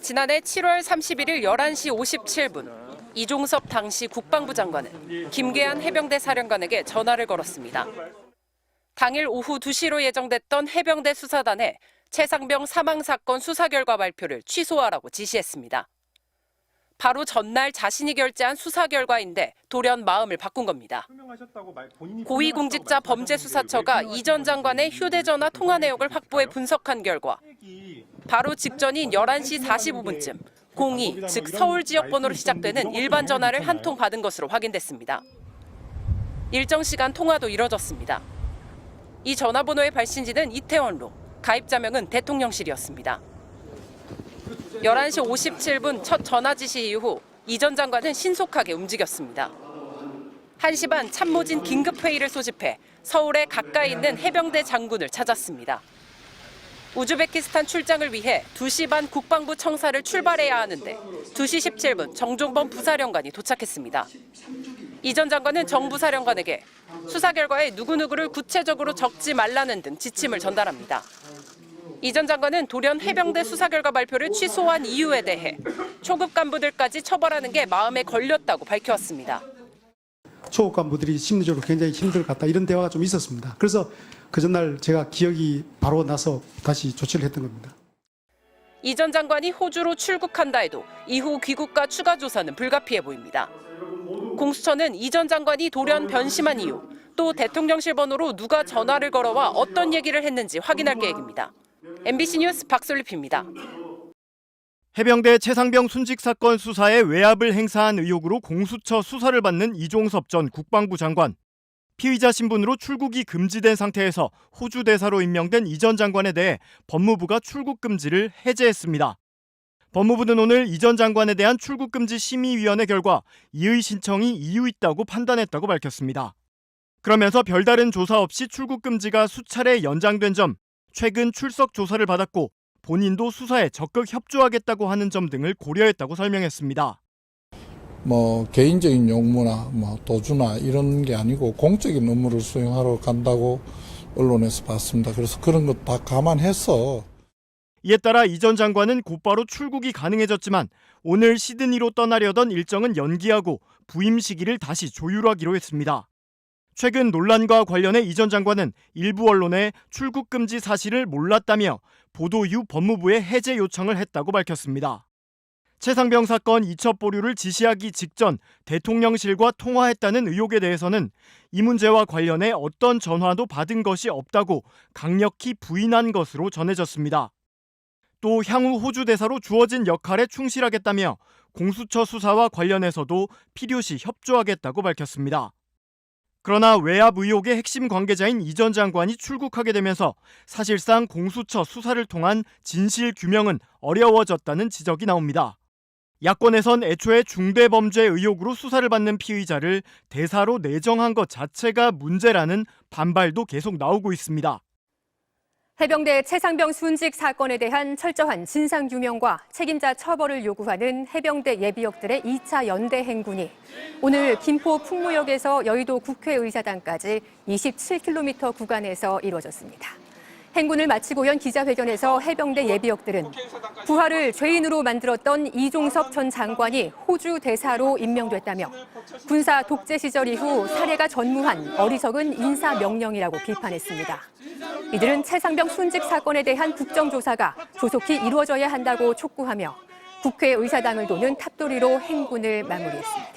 지난해 7월 31일 11시 57분 이종섭 당시 국방부 장관은 김계한 해병대 사령관에게 전화를 걸었습니다. 당일 오후 2시로 예정됐던 해병대 수사단에 최상병 사망 사건 수사 결과 발표를 취소하라고 지시했습니다. 바로 전날 자신이 결재한 수사 결과인데 돌연 마음을 바꾼 겁니다. 고위공직자 범죄수사처가 이 전 장관의 휴대전화 통화 내역을 확보해 분석한 결과 바로 직전인 11시 45분쯤 02, 즉 서울 지역 번호로 시작되는 일반 전화를 한 통 받은 것으로 확인됐습니다. 일정 시간 통화도 이뤄졌습니다. 이 전화번호의 발신지는 이태원로, 가입자명은 대통령실이었습니다. 11시 57분 첫 전화 지시 이후 이 전 장관은 신속하게 움직였습니다. 1시 반 참모진 긴급회의를 소집해 서울에 가까이 있는 해병대 장군을 찾았습니다. 우즈베키스탄 출장을 위해 2시 반 국방부 청사를 출발해야 하는데 2시 17분 정종범 부사령관이 도착했습니다. 이 전 장관은 정 부사령관에게 수사 결과에 누구누구를 구체적으로 적지 말라는 등 지침을 전달합니다. 이 전 장관은 돌연 해병대 수사 결과 발표를 취소한 이유에 대해 초급 간부들까지 처벌하는 게 마음에 걸렸다고 밝혀왔습니다. 초급 간부들이 심리적으로 굉장히 힘들 것 같다, 이런 대화가 좀 있었습니다. 그래서 그 전날 제가 기억이 바로 나서 다시 조치를 했던 겁니다. 이 전 장관이 호주로 출국한다 해도 이후 귀국과 추가 조사는 불가피해 보입니다. 공수처는 이 전 장관이 돌연 변심한 이유, 또 대통령실 번호로 누가 전화를 걸어와 어떤 얘기를 했는지 확인할 계획입니다. MBC 뉴스 박솔립입니다. 해병대 최상병 순직 사건 수사에 외압을 행사한 의혹으로 공수처 수사를 받는 이종섭 전 국방부 장관. 피의자 신분으로 출국이 금지된 상태에서 호주 대사로 임명된 이 전 장관에 대해 법무부가 출국 금지를 해제했습니다. 법무부는 오늘 이 전 장관에 대한 출국 금지 심의위원회 결과 이의 신청이 이유 있다고 판단했다고 밝혔습니다. 그러면서 별다른 조사 없이 출국 금지가 수차례 연장된 점, 최근 출석 조사를 받았고 본인도 수사에 적극 협조하겠다고 하는 점 등을 고려했다고 설명했습니다. 개인적인 용무나 도주나 이런 게 아니고 공적인 업무를 수행하러 간다고 언론에서 봤습니다. 그래서 그런 것 다 감안해서. 이에 따라 이 전 장관은 곧바로 출국이 가능해졌지만 오늘 시드니로 떠나려던 일정은 연기하고 부임 시기를 다시 조율하기로 했습니다. 최근 논란과 관련해 이 전 장관은 일부 언론에 출국 금지 사실을 몰랐다며 보도 이후 법무부에 해제 요청을 했다고 밝혔습니다. 최상병 사건 이첩 보류를 지시하기 직전 대통령실과 통화했다는 의혹에 대해서는 이 문제와 관련해 어떤 전화도 받은 것이 없다고 강력히 부인한 것으로 전해졌습니다. 또 향후 호주 대사로 주어진 역할에 충실하겠다며 공수처 수사와 관련해서도 필요시 협조하겠다고 밝혔습니다. 그러나 외압 의혹의 핵심 관계자인 이 전 장관이 출국하게 되면서 사실상 공수처 수사를 통한 진실 규명은 어려워졌다는 지적이 나옵니다. 야권에선 애초에 중대범죄 의혹으로 수사를 받는 피의자를 대사로 내정한 것 자체가 문제라는 반발도 계속 나오고 있습니다. 해병대 최상병 순직 사건에 대한 철저한 진상규명과 책임자 처벌을 요구하는 해병대 예비역들의 2차 연대 행군이 오늘 김포 풍무역에서 여의도 국회의사당까지 27km 구간에서 이루어졌습니다. 행군을 마치고 연 기자회견에서 해병대 예비역들은 부하를 죄인으로 만들었던 이종섭 전 장관이 호주 대사로 임명됐다며 군사 독재 시절 이후 사례가 전무한 어리석은 인사명령이라고 비판했습니다. 이들은 최상병 순직 사건에 대한 국정조사가 조속히 이루어져야 한다고 촉구하며 국회의사당을 도는 탑도리로 행군을 마무리했습니다.